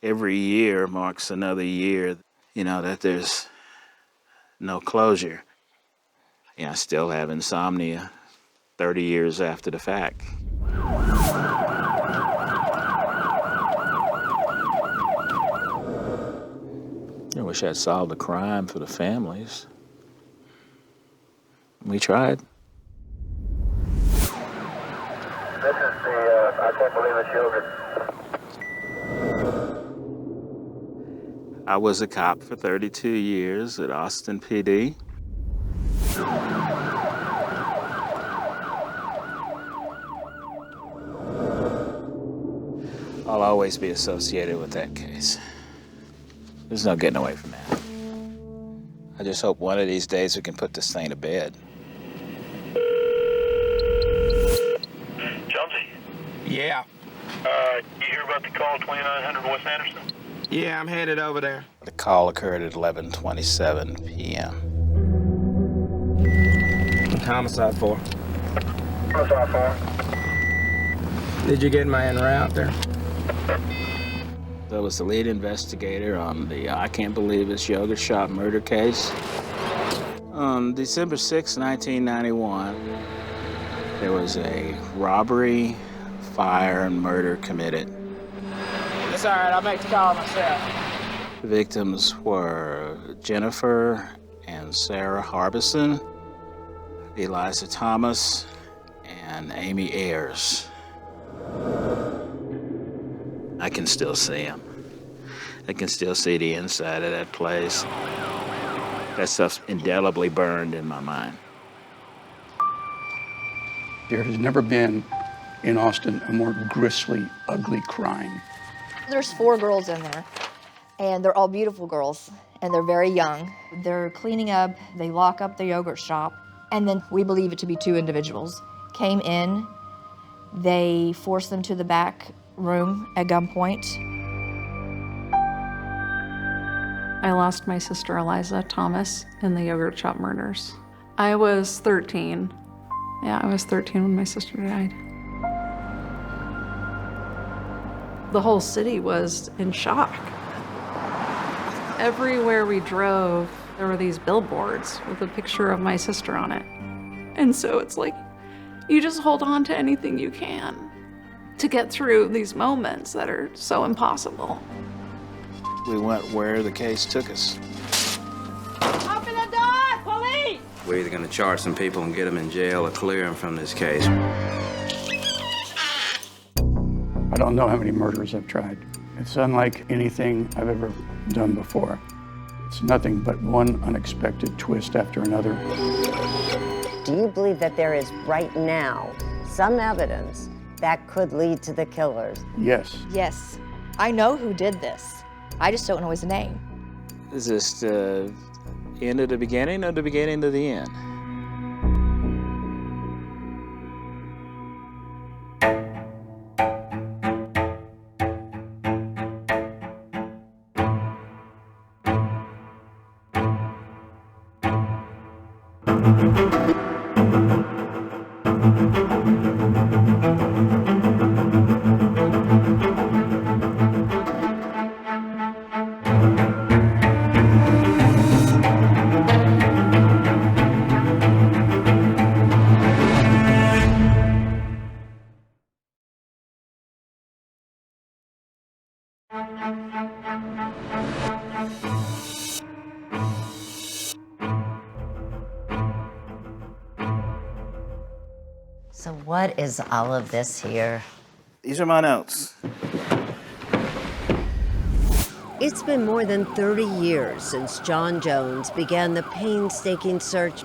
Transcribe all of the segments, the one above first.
every year marks another year, that there's no closure. I still have insomnia 30 years after the fact. I wish I'd solved the crime for the families. We tried. This is the, I can't believe it's yogurt. I was a cop for 32 years at Austin PD. I'll always be associated with that case. There's no getting away from that. I just hope one of these days we can put this thing to bed. Jonesy? Yeah. You hear about the call 2900 West Anderson? Yeah, I'm headed over there. The call occurred at 11:27 p.m. Homicide 4. Homicide 4. Did you get my en route there? I was the lead investigator on the I Can't Believe It's Yogurt Shop murder case. On December 6, 1991, there was a robbery, fire, and murder committed. It's all right, I'll make the call myself. The victims were Jennifer and Sarah Harbison, Eliza Thomas, and Amy Ayers. I can still see them. I can still see the inside of that place. That stuff's indelibly burned in my mind. There has never been in Austin a more grisly, ugly crime. There's 4 girls in there, and they're all beautiful girls, and they're very young. They're cleaning up, they lock up the yogurt shop, and then we believe it to be 2 individuals. Came in, they forced them to the back room at gunpoint. I lost my sister Eliza Thomas in the yogurt shop murders. I was 13. Yeah, I was 13 when my sister died. The whole city was in shock. Everywhere we drove, there were these billboards with a picture of my sister on it. And so it's like, you just hold on to anything you can to get through these moments that are so impossible. We went where the case took us. Open the door, police! We're either going to charge some people and get them in jail or clear them from this case. I don't know how many murders I've tried. It's unlike anything I've ever done before. It's nothing but one unexpected twist after another. Do you believe that there is right now some evidence that could lead to the killers? Yes. Yes, I know who did this. I just don't know his name. Is this the end of the beginning or the beginning of the end? So what is all of this here? These are my notes. It's been more than 30 years since John Jones began the painstaking search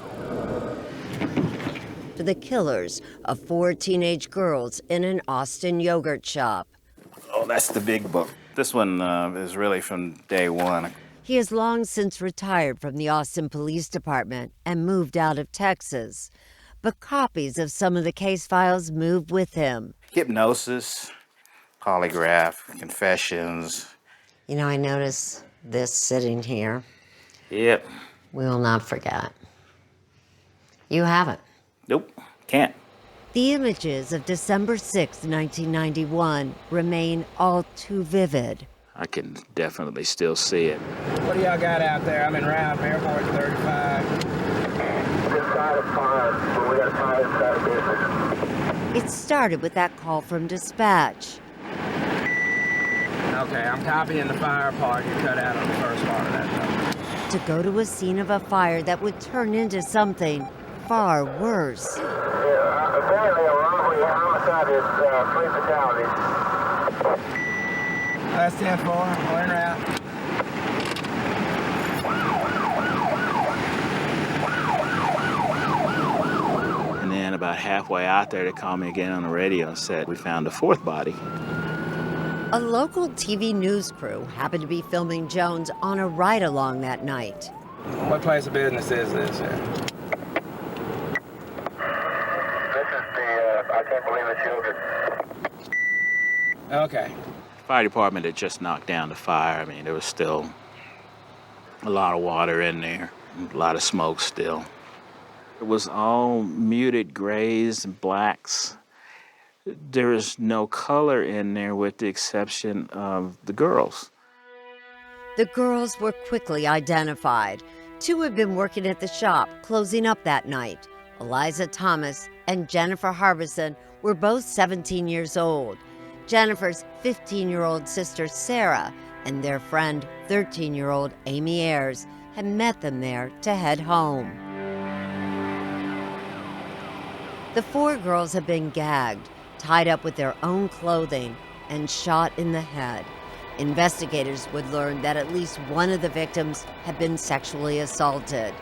for the killers of 4 teenage girls in an Austin yogurt shop. Oh, that's the big book. This one is really from day one. He has long since retired from the Austin Police Department and moved out of Texas. But copies of some of the case files moved with him. Hypnosis, polygraph, confessions. You know, I notice this sitting here. Yep. We will not forget. You haven't. Nope, can't. The images of December 6, 1991 remain all too vivid. I can definitely still see it. What do y'all got out there? I'm in Round Airport 35. Inside of fire, but we got fire inside of business. It started with that call from dispatch. Okay, I'm copying the fire part you cut out on the first part of that number. To go to a scene of a fire that would turn into something far worse. Apparently a wrongfully homicide is 3 fatalities. That's 10-4, we're en route. And then about halfway out there, they called me again on the radio and said, we found a fourth body. A local TV news crew happened to be filming Jones on a ride-along that night. What place of business is this here? This is the, I can't believe it's yogurt. Okay. Fire department had just knocked down the fire. I mean, there was still a lot of water in there, a lot of smoke still. It was all muted grays and blacks. There is no color in there with the exception of the girls. The girls were quickly identified. Two had been working at the shop, closing up that night. Eliza Thomas and Jennifer Harbison were both 17 years old. Jennifer's 15-year-old sister, Sarah, and their friend, 13-year-old Amy Ayers, had met them there to head home. The four girls had been gagged, tied up with their own clothing, and shot in the head. Investigators would learn that at least one of the victims had been sexually assaulted.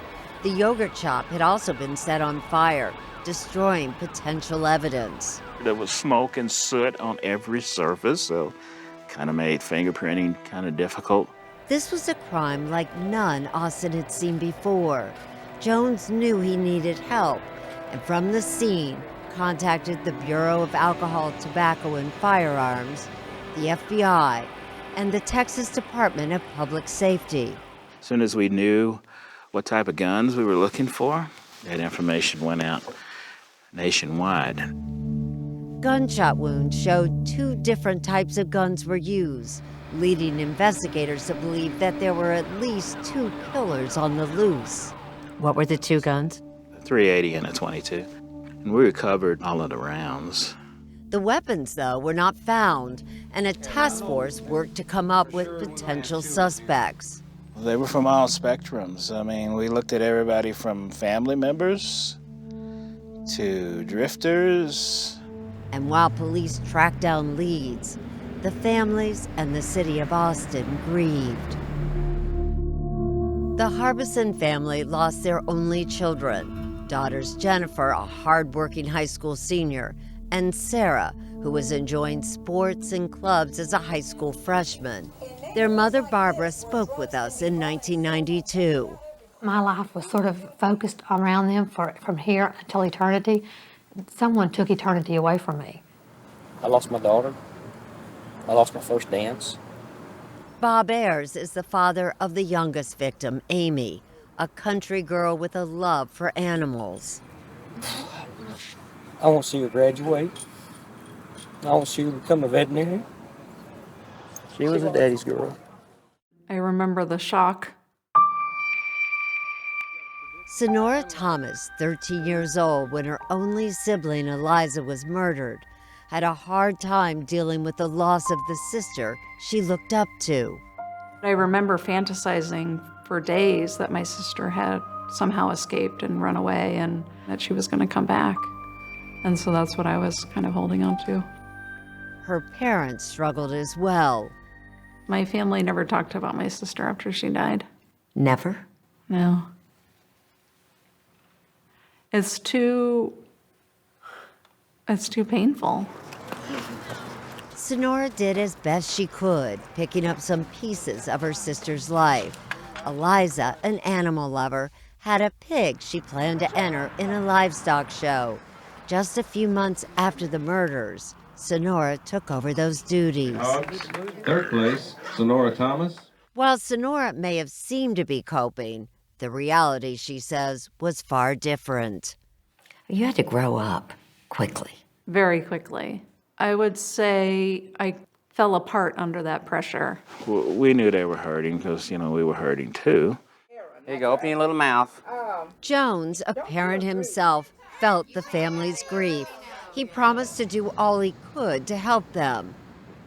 The yogurt shop had also been set on fire, destroying potential evidence. There was smoke and soot on every surface, so kind of made fingerprinting kind of difficult. This was a crime like none Austin had seen before. Jones knew he needed help, and from the scene, contacted the Bureau of Alcohol, Tobacco, and Firearms, the FBI, and the Texas Department of Public Safety. As soon as we knew what type of guns we were looking for, that information went out nationwide. Gunshot wounds showed two different types of guns were used, leading investigators to believe that there were at least two killers on the loose. What were the two guns? A .380 and a .22. And we recovered all of the rounds. The weapons, though, were not found, and a task force worked to come up with potential suspects. They were from all spectrums. I mean, we looked at everybody from family members to drifters. And while police tracked down leads, the families and the city of Austin grieved. The Harbison family lost their only children. Daughters Jennifer, a hard-working high school senior, and Sarah, who was enjoying sports and clubs as a high school freshman. Their mother, Barbara, spoke with us in 1992. My life was sort of focused around them from here until eternity. Someone took eternity away from me. I lost my daughter. I lost my first dance. Bob Ayers is the father of the youngest victim, Amy, a country girl with a love for animals. I want to see her graduate. I want to see her become a veterinarian. She was a daddy's girl. I remember the shock. Sonora Thomas, 13 years old when her only sibling Eliza was murdered, had a hard time dealing with the loss of the sister she looked up to. I remember fantasizing for days that my sister had somehow escaped and run away and that she was going to come back. And so that's what I was kind of holding on to. Her parents struggled as well. My family never talked about my sister after she died. Never? No. It's too painful. Sonora did as best she could, picking up some pieces of her sister's life. Eliza, an animal lover, had a pig she planned to enter in a livestock show. Just a few months after the murders, Sonora took over those duties. Third place, Sonora Thomas. While Sonora may have seemed to be coping, the reality, she says, was far different. You had to grow up quickly. Very quickly. I would say I fell apart under that pressure. We knew they were hurting because, you know, we were hurting too. Here you go, open your little mouth. Jones, a parent himself, felt the family's grief. He promised to do all he could to help them.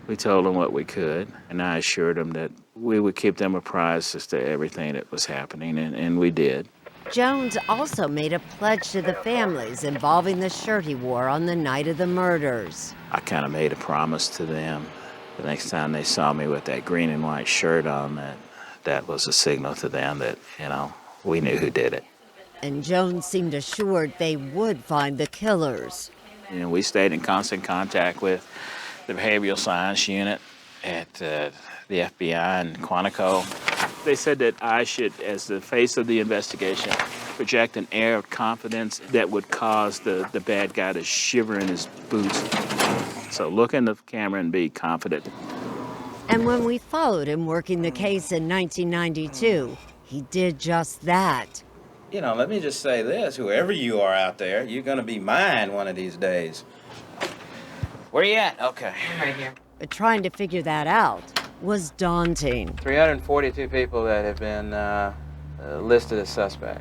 We told them what we could, and I assured them that we would keep them apprised as to everything that was happening, and we did. Jones also made a pledge to the families involving the shirt he wore on the night of the murders. I kind of made a promise to them. The next time they saw me with that green and white shirt on, that was a signal to them that, you know, we knew who did it. And Jones seemed assured they would find the killers. You know, we stayed in constant contact with the behavioral science unit at the FBI in Quantico. They said that I should, as the face of the investigation, project an air of confidence that would cause the bad guy to shiver in his boots. So look in the camera and be confident. And when we followed him working the case in 1992, he did just that. You know, let me just say this, whoever you are out there, you're gonna be mine one of these days. Where you at? Okay. Right here. But trying to figure that out was daunting. 342 people that have been listed as suspect.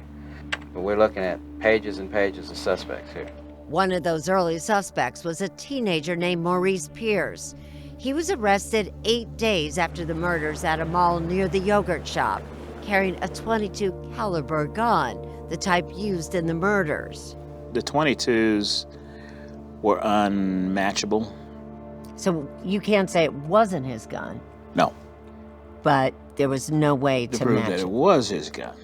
But we're looking at pages and pages of suspects here. One of those early suspects was a teenager named Maurice Pierce. He was arrested 8 days after the murders at a mall near the yogurt shop, carrying a .22 caliber gun, the type used in the murders. The .22s were unmatchable. So you can't say it wasn't his gun, No, but there was no way to to prove match that it. it was his gun.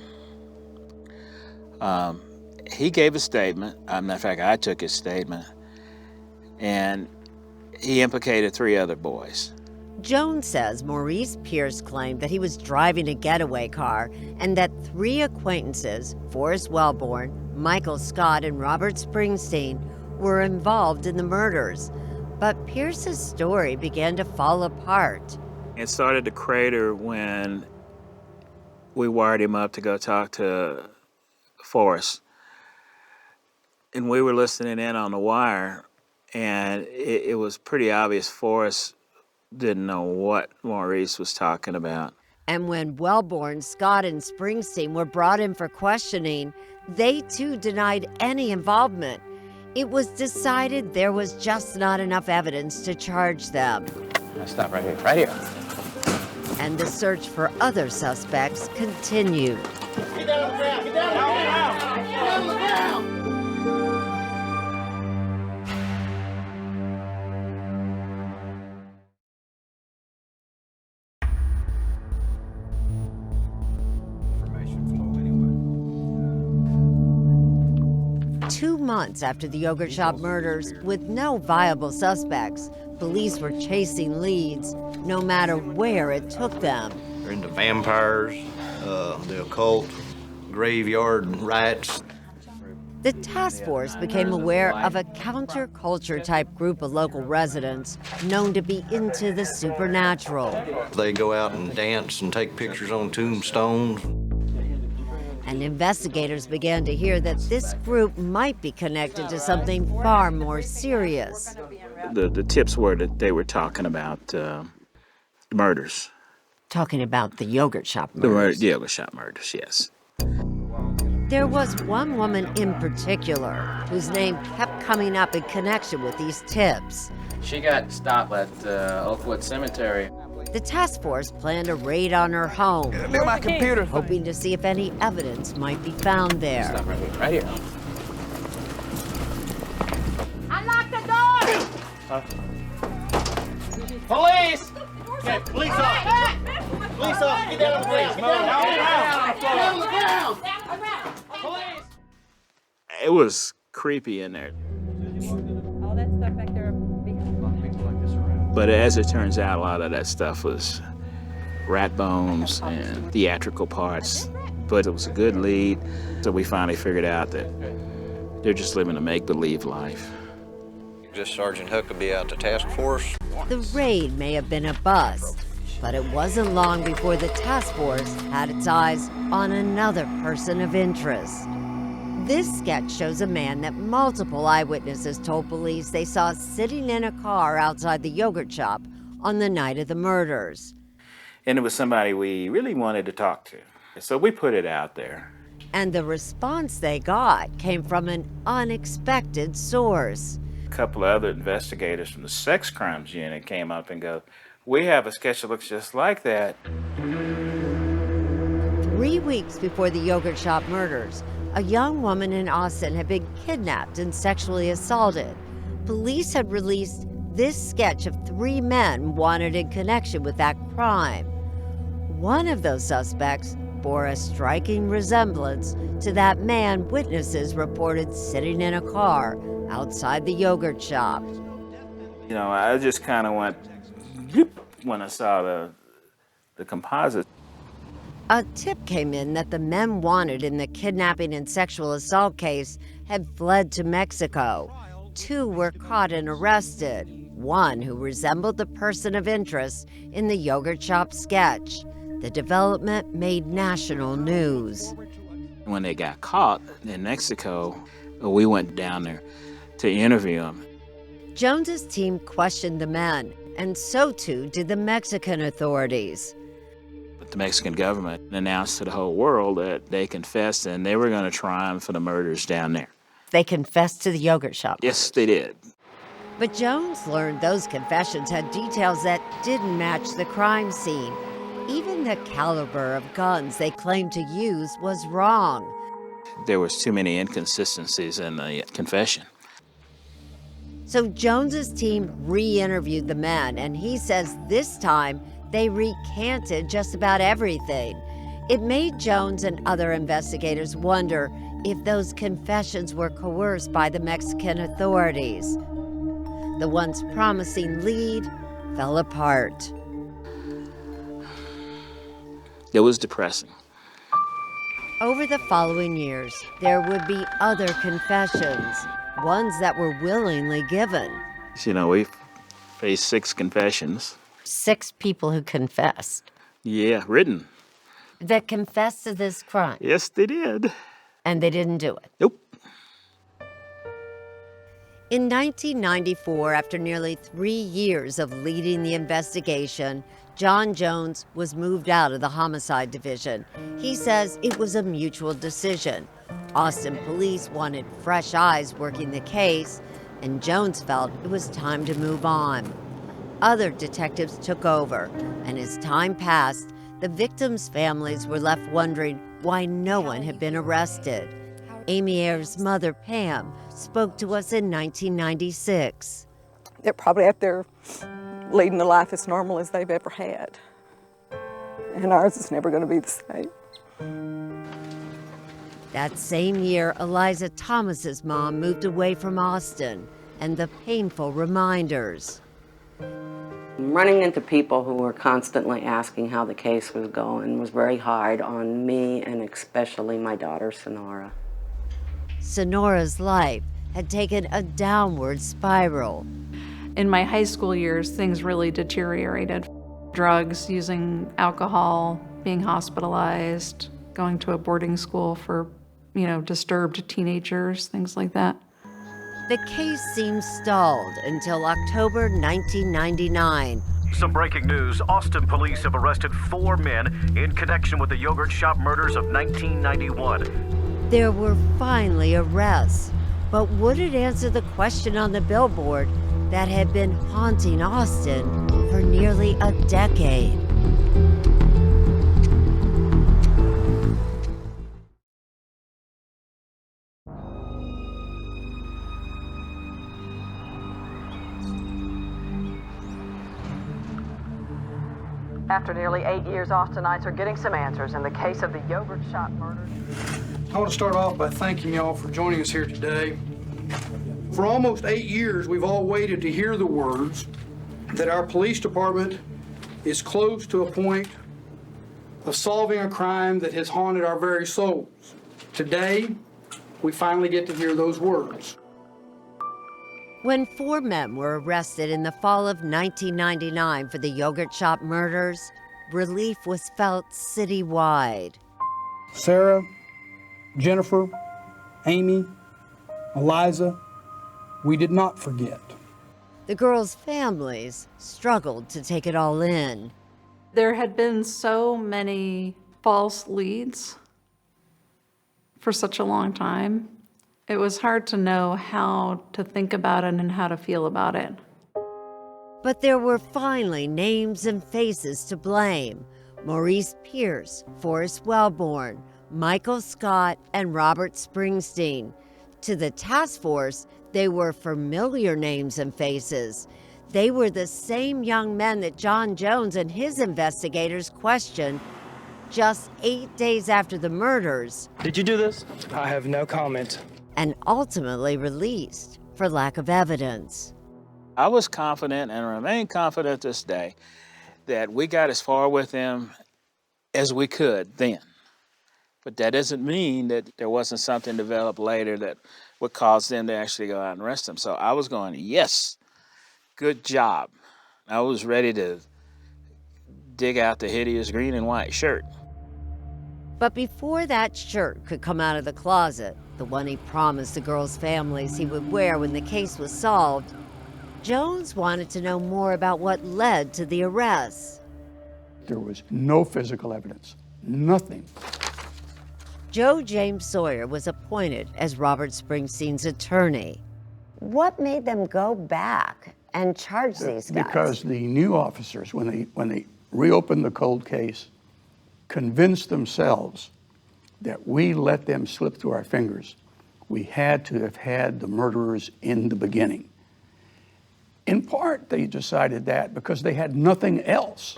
He gave a statement. Matter of fact, I took his statement, and he implicated 3 other boys. Jones says Maurice Pierce claimed that he was driving a getaway car and that 3 acquaintances, Forrest Wellborn, Michael Scott, and Robert Springsteen, were involved in the murders. But Pierce's story began to fall apart. It started to crater when we wired him up to go talk to Forrest. And we were listening in on the wire, and it was pretty obvious Forrest didn't know what Maurice was talking about. And when Wellborn, Scott, and Springsteen were brought in for questioning, they too denied any involvement. It was decided there was just not enough evidence to charge them. Now stop right here, right here. And the search for other suspects continued. Get down on the ground! Get down on the ground! Get down on the ground! Information flow anyway. 2 months after the yogurt shop murders, with no viable suspects, police were chasing leads, no matter where it took them. They're into vampires, the occult, graveyard rites. The task force became aware of a counterculture type group of local residents known to be into the supernatural. They go out and dance and take pictures on tombstones. And investigators began to hear that this group might be connected to something far more serious. The tips were that they were talking about murders. Talking about the yogurt shop murders. The yogurt shop murders, yes. There was one woman in particular whose name kept coming up in connection with these tips. She got stopped at Oakwood Cemetery. The task force planned a raid on her home, Look at my computer. hoping to see if any evidence might be found there. Stop right here, right here. Unlock the door! Police! Okay, police off! Police off! Get down on the ground! Get down on the ground! Get down on the ground! Police! It was creepy in there. All that stuff back there. But as it turns out, a lot of that stuff was rat bones and theatrical parts. But it was a good lead, so we finally figured out that they're just living a make-believe life. Just Sergeant Huckabee out to task force. The raid may have been a bust, but it wasn't long before the task force had its eyes on another person of interest. This sketch shows a man that multiple eyewitnesses told police they saw sitting in a car outside the yogurt shop on the night of the murders. And it was somebody we really wanted to talk to. So we put it out there. And the response they got came from an unexpected source. A couple of other investigators from the sex crimes unit came up and go, "We have a sketch that looks just like that." 3 weeks before the yogurt shop murders, a young woman in Austin had been kidnapped and sexually assaulted. Police had released this sketch of 3 men wanted in connection with that crime. One of those suspects bore a striking resemblance to that man witnesses reported sitting in a car outside the yogurt shop. You know, I just kind of went, "Yoop," when I saw the composite. A tip came in that the men wanted in the kidnapping and sexual assault case had fled to Mexico. 2 were caught and arrested, one who resembled the person of interest in the yogurt shop sketch. The development made national news. When they got caught in Mexico, we went down there to interview them. Jones's team questioned the men, and so too did the Mexican authorities. But the Mexican government announced to the whole world that they confessed and they were going to try them for the murders down there. They confessed to the yogurt shop. Yes, they did. But Jones learned those confessions had details that didn't match the crime scene. Even the caliber of guns they claimed to use was wrong. There was too many inconsistencies in the confession. So Jones's team re-interviewed the men, and he says this time they recanted just about everything. It made Jones and other investigators wonder if those confessions were coerced by the Mexican authorities. The once promising lead fell apart. It was depressing. Over the following years, there would be other confessions, ones that were willingly given. You know, we faced 6 confessions. 6 people who confessed. Yeah, written. That confessed to this crime. Yes, they did. And they didn't do it. Nope. In 1994, after nearly 3 years of leading the investigation, John Jones was moved out of the homicide division. He says it was a mutual decision. Austin police wanted fresh eyes working the case, and Jones felt it was time to move on. Other detectives took over, and as time passed, the victims' families were left wondering why no one had been arrested. Amy Ayer's mother, Pam, spoke to us in 1996. They're probably out there leading a life as normal as they've ever had. And ours is never going to be the same. That same year, Eliza Thomas's mom moved away from Austin, and the painful reminders. Running into people who were constantly asking how the case was going was very hard on me and especially my daughter, Sonora. Sonora's life had taken a downward spiral. In my high school years, things really deteriorated. Drugs, using alcohol, being hospitalized, going to a boarding school for, disturbed teenagers, things like that. The case seemed stalled until October 1999. Some breaking news. Austin police have arrested 4 men in connection with the yogurt shop murders of 1991. There were finally arrests, but would it answer the question on the billboard that had been haunting Austin for nearly a decade? After nearly 8 years, Austinites are getting some answers in the case of the yogurt shop murders. I want to start off by thanking y'all for joining us here today. For almost 8 years, we've all waited to hear the words that our police department is close to a point of solving a crime that has haunted our very souls. Today, we finally get to hear those words. When 4 men were arrested in the fall of 1999 for the yogurt shop murders, relief was felt citywide. Sarah, Jennifer, Amy, Eliza, we did not forget. The girls' families struggled to take it all in. There had been so many false leads for such a long time. It was hard to know how to think about it and how to feel about it. But there were finally names and faces to blame. Maurice Pierce, Forrest Wellborn, Michael Scott, and Robert Springsteen. To the task force, they were familiar names and faces. They were the same young men that John Jones and his investigators questioned just 8 days after the murders. Did you do this? I have no comment. And ultimately released for lack of evidence. I was confident and remain confident this day that we got as far with them as we could then. But that doesn't mean that there wasn't something developed later that would cause them to actually go out and arrest them. So I was going, yes, good job. I was ready to dig out the hideous green and white shirt. But before that shirt could come out of the closet, the one he promised the girls' families he would wear when the case was solved, Jones wanted to know more about what led to the arrests. There was no physical evidence, nothing. Joe James Sawyer was appointed as Robert Springsteen's attorney. What made them go back and charge these guys? Because the new officers, when they reopened the cold case, convinced themselves that we let them slip through our fingers. We had to have had the murderers in the beginning. In part, they decided that because they had nothing else.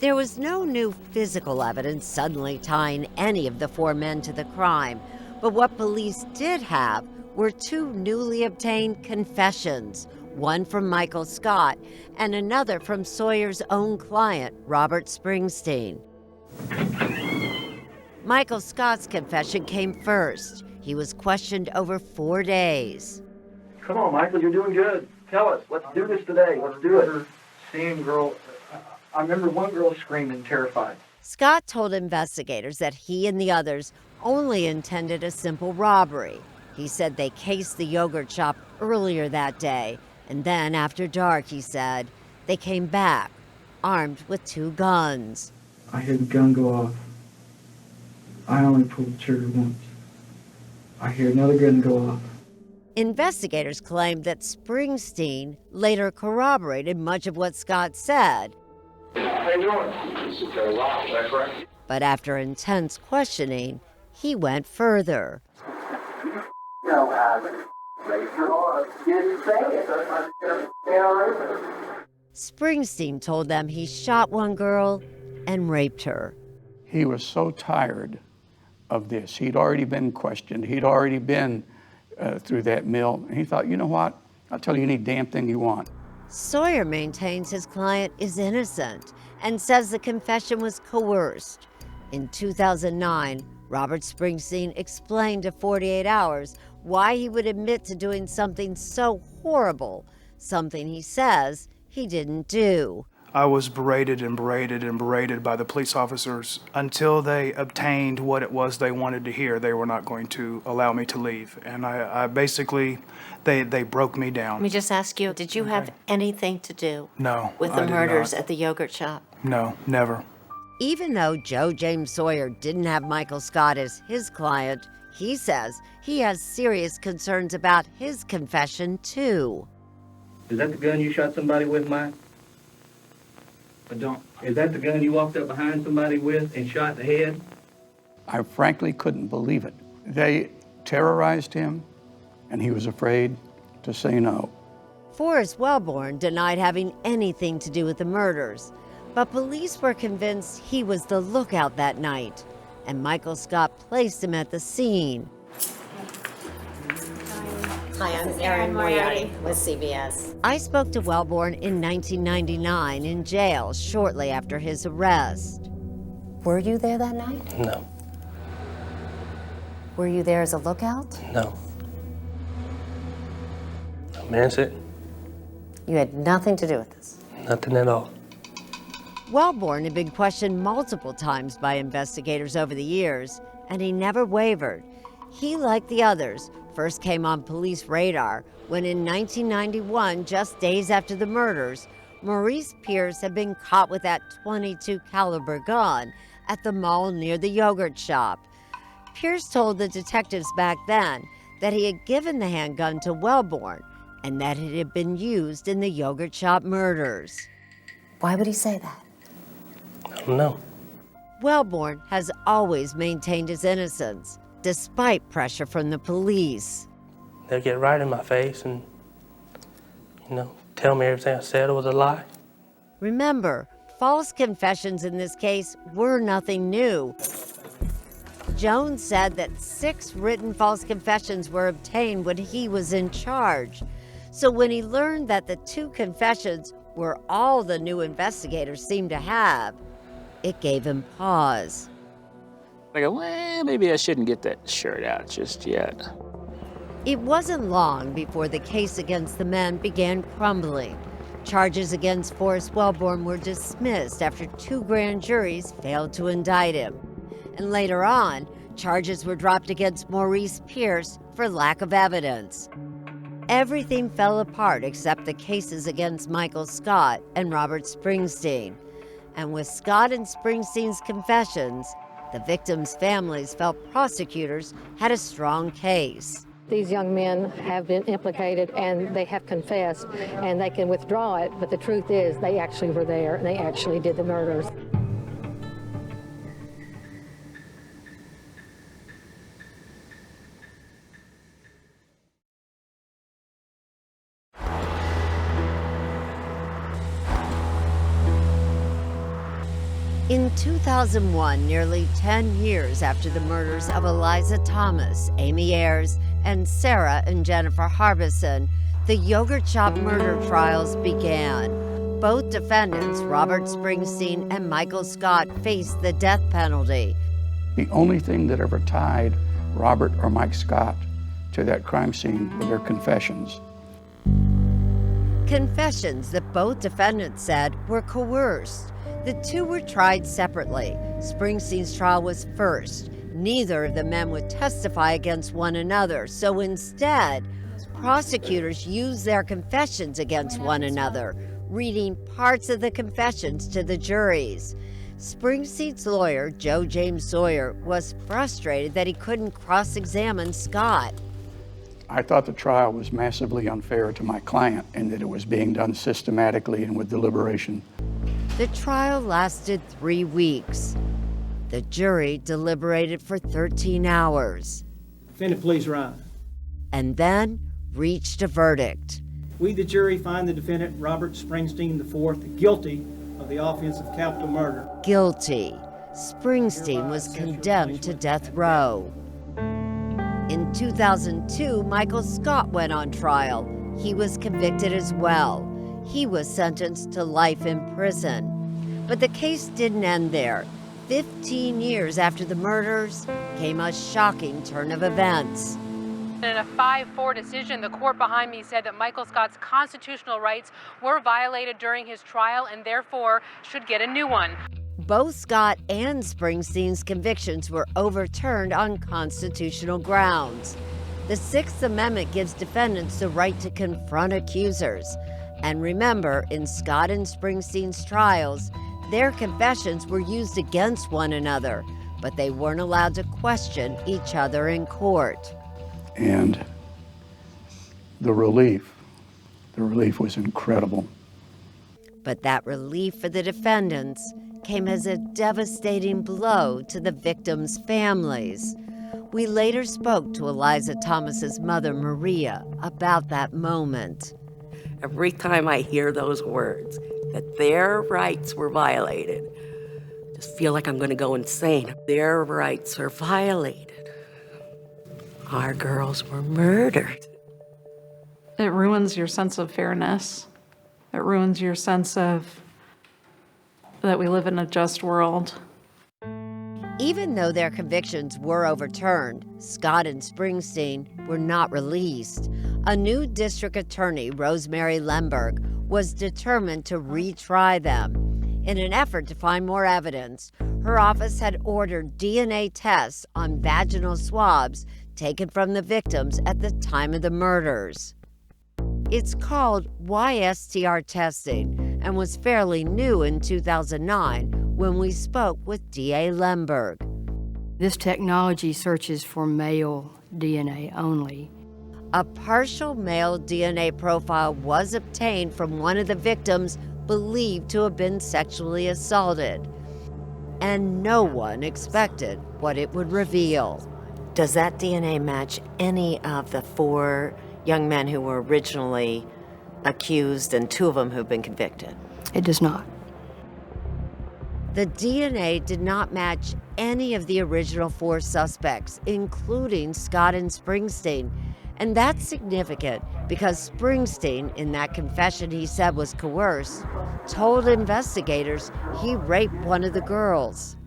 There was no new physical evidence suddenly tying any of the four men to the crime, but what police did have were two newly obtained confessions, one from Michael Scott and another from Sawyer's own client, Robert Springsteen. Michael Scott's confession came first. He was questioned over 4 days. Come on, Michael, you're doing good. Tell us, let's do this today. Let's do it. Seeing girl, I remember one girl screaming, terrified. Scott told investigators that he and the others only intended a simple robbery. He said they cased the yogurt shop earlier that day, and then after dark, he said, they came back, armed with 2 guns. I heard the gun go off. I only pulled the trigger once. I hear another gun go off. Investigators claimed that Springsteen later corroborated much of what Scott said. How you doing? This is Rob, is that correct? But after intense questioning, he went further. Springsteen told them he shot one girl and raped her. He was so tired of this. He'd already been questioned. He'd already been through that mill. And he thought, you know what? I'll tell you any damn thing you want. Sawyer maintains his client is innocent and says the confession was coerced. In 2009, Robert Springsteen explained to 48 Hours why he would admit to doing something so horrible, something he says he didn't do. I was berated and berated and berated by the police officers until they obtained what it was they wanted to hear. They were not going to allow me to leave. And I basically, they broke me down. Let me just ask you, did you have anything to do No, with I the did murders not. at the yogurt shop? No, never. Even though Joe James Sawyer didn't have Michael Scott as his client, he says he has serious concerns about his confession too. Is that the gun you shot somebody with, Mike? I don't. Is that the gun you walked up behind somebody with and shot in the head? I frankly couldn't believe it. They terrorized him, and he was afraid to say no. Forrest Wellborn denied having anything to do with the murders, but police were convinced he was the lookout that night, and Michael Scott placed him at the scene. Hi, I'm Erin Moriarty with CBS. I spoke to Wellborn in 1999 in jail shortly after his arrest. Were you there that night? No, Were you there as a lookout? no. I mean, that's it. You had nothing to do with this. Nothing at all. Wellborn had been questioned multiple times by investigators over the years, and he never wavered. He, like the others, first came on police radar when in 1991, just days after the murders, Maurice Pierce had been caught with that .22 caliber gun at the mall near the yogurt shop. Pierce told the detectives back then that he had given the handgun to Wellborn and that it had been used in the yogurt shop murders. Why would he say that? I don't know. Wellborn has always maintained his innocence, despite pressure from the police. They'll get right in my face and, tell me everything I said was a lie. Remember, false confessions in this case were nothing new. Jones said that 6 written false confessions were obtained when he was in charge. So when he learned that the 2 confessions were all the new investigators seemed to have, it gave him pause. I go, well, maybe I shouldn't get that shirt out just yet. It wasn't long before the case against the men began crumbling. Charges against Forrest Wellborn were dismissed after 2 grand juries failed to indict him. And later on, charges were dropped against Maurice Pierce for lack of evidence. Everything fell apart except the cases against Michael Scott and Robert Springsteen. And with Scott and Springsteen's confessions, the victims' families felt prosecutors had a strong case. These young men have been implicated and they have confessed and they can withdraw it, but the truth is they actually were there and they actually did the murders. In 2001, nearly 10 years after the murders of Eliza Thomas, Amy Ayers, and Sarah and Jennifer Harbison, the yogurt shop murder trials began. Both defendants, Robert Springsteen and Michael Scott, faced the death penalty. The only thing that ever tied Robert or Mike Scott to that crime scene were their confessions. Confessions that both defendants said were coerced. The 2 were tried separately. Springsteen's trial was first. Neither of the men would testify against one another, so instead, prosecutors used their confessions against one another, reading parts of the confessions to the juries. Springsteen's lawyer, Joe James Sawyer, was frustrated that he couldn't cross-examine Scott. I thought the trial was massively unfair to my client and that it was being done systematically and with deliberation. The trial lasted 3 weeks. The jury deliberated for 13 hours. Defendant, please rise. And then reached a verdict. We, the jury, find the defendant, Robert Springsteen IV, guilty of the offense of capital murder. Guilty. Springsteen was condemned to death row. In 2002, Michael Scott went on trial. He was convicted as well. He was sentenced to life in prison. But the case didn't end there. 15 years after the murders came a shocking turn of events. In a 5-4 decision, the court behind me said that Michael Scott's constitutional rights were violated during his trial and therefore should get a new one. Both Scott and Springsteen's convictions were overturned on constitutional grounds. The Sixth Amendment gives defendants the right to confront accusers. And remember, in Scott and Springsteen's trials, their confessions were used against one another, but they weren't allowed to question each other in court. And the relief was incredible. But that relief for the defendants came as a devastating blow to the victims' families. We later spoke to Eliza Thomas's mother, Maria, about that moment. Every time I hear those words, that their rights were violated, I just feel like I'm going to go insane. Their rights are violated. Our girls were murdered. It ruins your sense of fairness. It ruins your sense of that we live in a just world. Even though their convictions were overturned, Scott and Springsteen were not released. A new district attorney, Rosemary Lemberg, was determined to retry them. In an effort to find more evidence, her office had ordered DNA tests on vaginal swabs taken from the victims at the time of the murders. It's called YSTR testing and was fairly new in 2009 when we spoke with D.A. Lemberg. This technology searches for male DNA only. A partial male DNA profile was obtained from one of the victims believed to have been sexually assaulted, and no one expected what it would reveal. Does that DNA match any of the 4 young men who were originally accused and 2 of them who've been convicted? It does not. The DNA did not match any of the original 4 suspects, including Scott and Springsteen. And that's significant because Springsteen, in that confession he said was coerced, told investigators he raped one of the girls.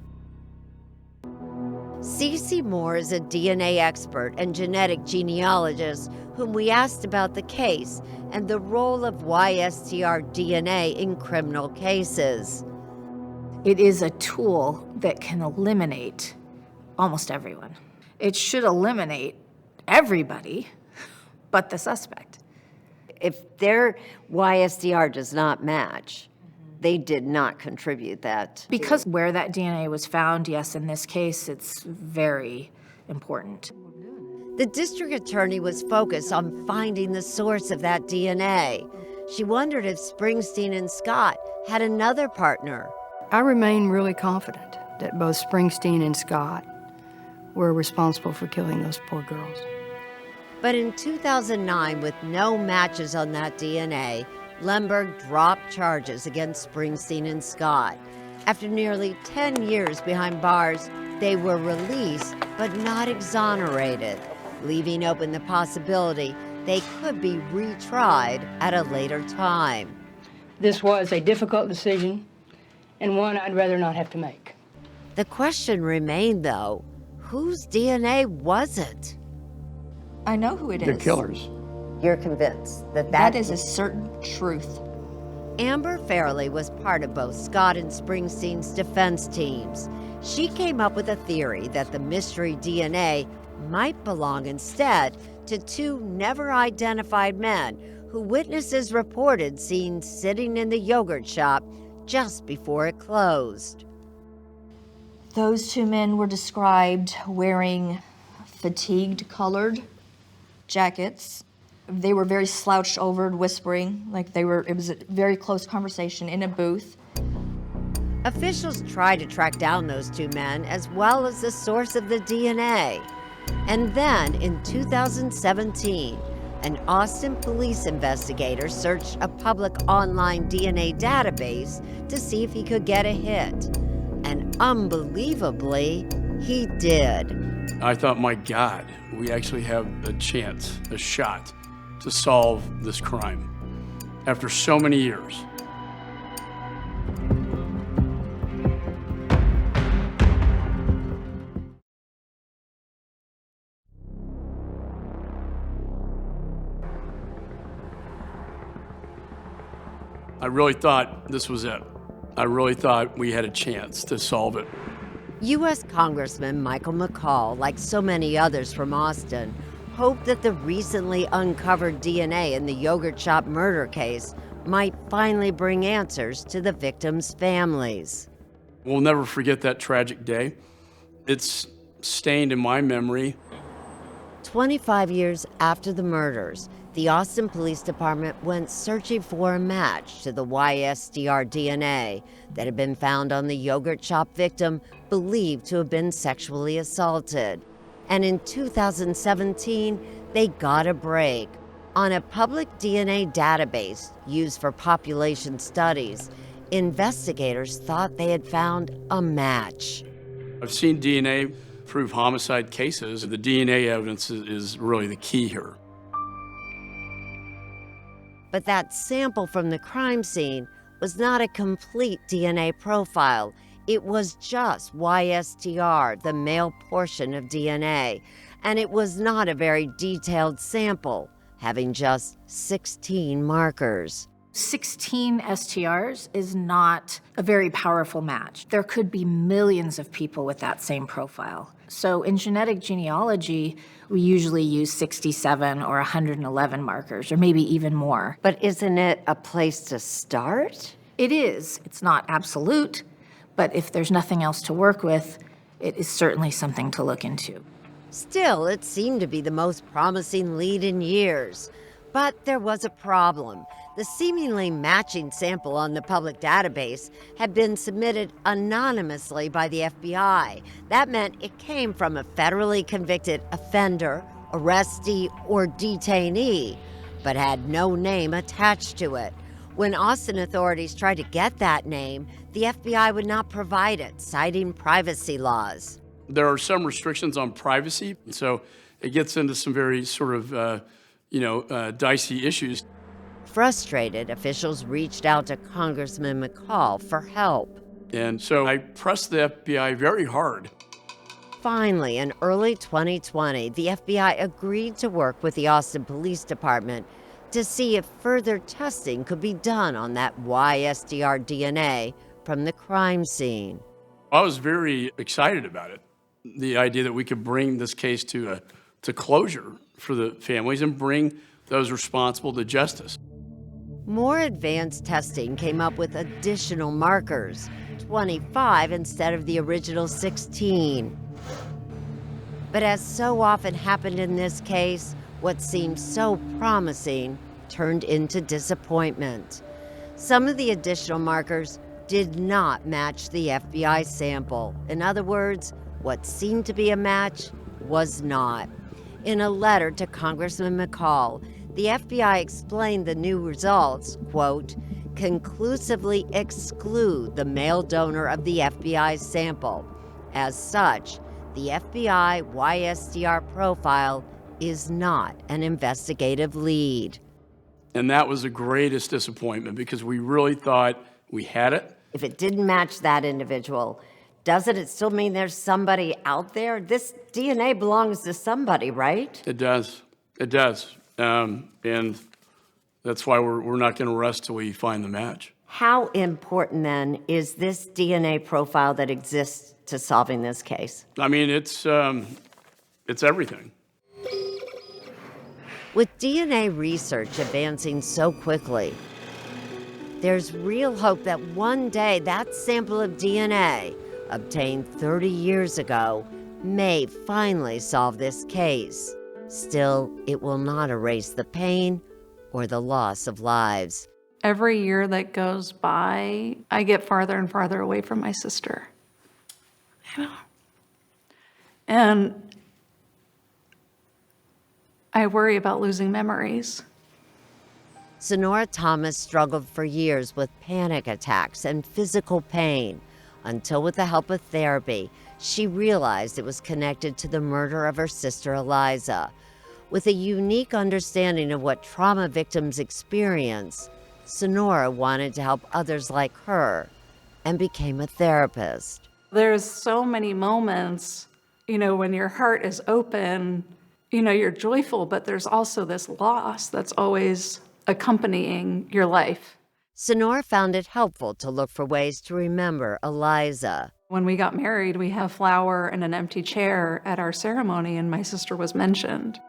Cece Moore is a DNA expert and genetic genealogist whom we asked about the case and the role of YSTR DNA in criminal cases. It is a tool that can eliminate almost everyone. It should eliminate everybody but the suspect. If their YSTR does not match, they did not contribute that. Because where that DNA was found, yes, in this case, it's very important. The district attorney was focused on finding the source of that DNA. She wondered if Springsteen and Scott had another partner. I remain really confident that both Springsteen and Scott were responsible for killing those poor girls. But in 2009, with no matches on that DNA, Lemberg dropped charges against Springsteen and Scott. After nearly 10 years behind bars, they were released but not exonerated, leaving open the possibility they could be retried at a later time. This was a difficult decision and one I'd rather not have to make. The question remained, though, whose DNA was it? I know who it is. The killers. You're convinced that that is a certain truth. Amber Fairley was part of both Scott and Springsteen's defense teams. She came up with a theory that the mystery DNA might belong instead to 2 never-identified men who witnesses reported seen sitting in the yogurt shop just before it closed. Those 2 men were described wearing fatigued-colored jackets. They were very slouched over, whispering, it was a very close conversation in a booth. Officials tried to track down those 2 men as well as the source of the DNA. And then in 2017, an Austin police investigator searched a public online DNA database to see if he could get a hit. And unbelievably, he did. I thought, my God, we actually have a chance, a shot to solve this crime after so many years. I really thought this was it. I really thought we had a chance to solve it. U.S. Congressman Michael McCall, like so many others from Austin, hoped that the recently uncovered DNA in the yogurt shop murder case might finally bring answers to the victims' families. We'll never forget that tragic day. It's stained in my memory. 25 years after the murders, the Austin Police Department went searching for a match to the YSTR DNA that had been found on the yogurt shop victim believed to have been sexually assaulted. And in 2017, they got a break. On a public DNA database used for population studies, investigators thought they had found a match. I've seen DNA prove homicide cases. The DNA evidence is really the key here. But that sample from the crime scene was not a complete DNA profile. It was just YSTR, the male portion of DNA, and it was not a very detailed sample, having just 16 markers. 16 STRs is not a very powerful match. There could be millions of people with that same profile. So in genetic genealogy, we usually use 67 or 111 markers, or maybe even more. But isn't it a place to start? It is. It's not absolute, but if there's nothing else to work with, it is certainly something to look into. Still, it seemed to be the most promising lead in years. But there was a problem. The seemingly matching sample on the public database had been submitted anonymously by the FBI. That meant it came from a federally convicted offender, arrestee, or detainee, but had no name attached to it. When Austin authorities tried to get that name, the FBI would not provide it, citing privacy laws. There are some restrictions on privacy, so it gets into some very sort of, dicey issues. Frustrated, officials reached out to Congressman McCall for help. And so I pressed the FBI very hard. Finally, in early 2020, the FBI agreed to work with the Austin Police Department to see if further testing could be done on that YSDR DNA from the crime scene. I was very excited about it. The idea that we could bring this case to closure for the families and bring those responsible to justice. More advanced testing came up with additional markers, 25 instead of the original 16. But as so often happened in this case, what seemed so promising turned into disappointment. Some of the additional markers did not match the FBI sample. In other words, what seemed to be a match was not. In a letter to Congressman McCall, the FBI explained the new results, quote, conclusively exclude the male donor of the FBI sample. As such, the FBI YSDR profile is not an investigative lead. And that was the greatest disappointment because we really thought we had it. If it didn't match that individual, doesn't it still mean there's somebody out there? This DNA belongs to somebody, right? It does. It does. And that's why we're not going to rest till we find the match. How important, then, is this DNA profile that exists to solving this case? I mean, it's everything. With DNA research advancing so quickly, there's real hope that one day that sample of DNA obtained 30 years ago may finally solve this case. Still, it will not erase the pain or the loss of lives. Every year that goes by, I get farther and farther away from my sister. And I worry about losing memories. Sonora Thomas struggled for years with panic attacks and physical pain until, with the help of therapy, she realized it was connected to the murder of her sister Eliza. With a unique understanding of what trauma victims experience, Sonora wanted to help others like her and became a therapist. There's so many moments, when your heart is open, you're joyful, but there's also this loss that's always accompanying your life. Sonora found it helpful to look for ways to remember Eliza. When we got married, we have flower and an empty chair at our ceremony, and my sister was mentioned.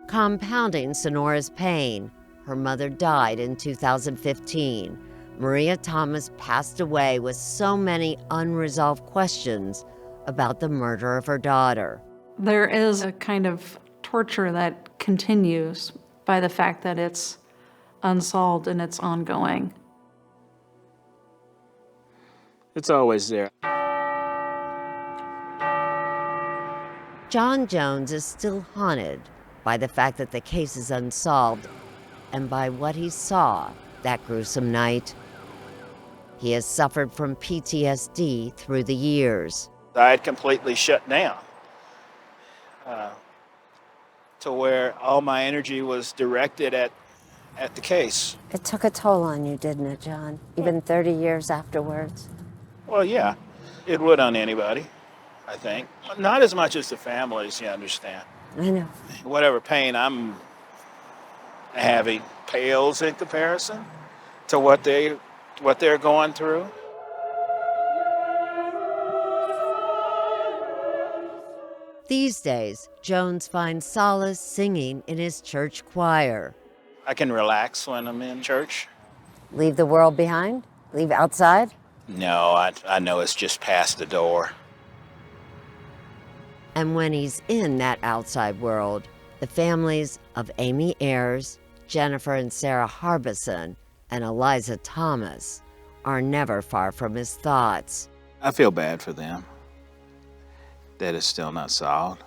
Compounding Sonora's pain, her mother died in 2015. Maria Thomas passed away with so many unresolved questions about the murder of her daughter. There is a kind of torture that continues by the fact that it's unsolved and it's ongoing. It's always there. John Jones is still haunted by the fact that the case is unsolved and by what he saw that gruesome night. He has suffered from PTSD through the years. I had completely shut down to where all my energy was directed at the case. It took a toll on you, didn't it, John? Even 30 years afterwards? Well, yeah, it would on anybody, I think. Not as much as the families, you understand. I know. Whatever pain I'm having pales in comparison to what they're going through. These days, Jones finds solace singing in his church choir. I can relax when I'm in church. Leave the world behind? Leave outside? No, I know it's just past the door. And when he's in that outside world, the families of Amy Ayers, Jennifer and Sarah Harbison, and Eliza Thomas are never far from his thoughts. I feel bad for them. That is still not solved.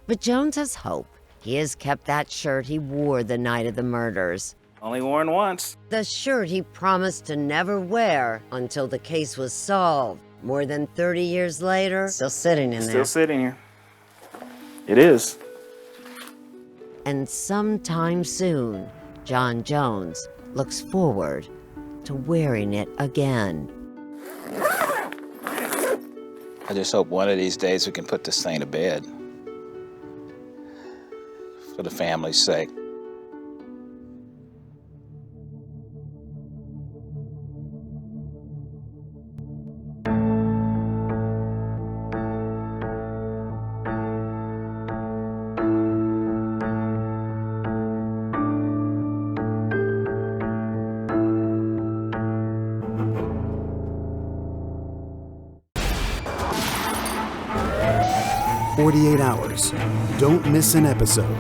But Jones has hope. He has kept that shirt he wore the night of the murders. Only worn once. The shirt he promised to never wear until the case was solved. More than 30 years later, still sitting in there. Still sitting here. It is. And sometime soon, John Jones looks forward to wearing it again. I just hope one of these days we can put this thing to bed. For the family's sake. Hours. Don't miss an episode.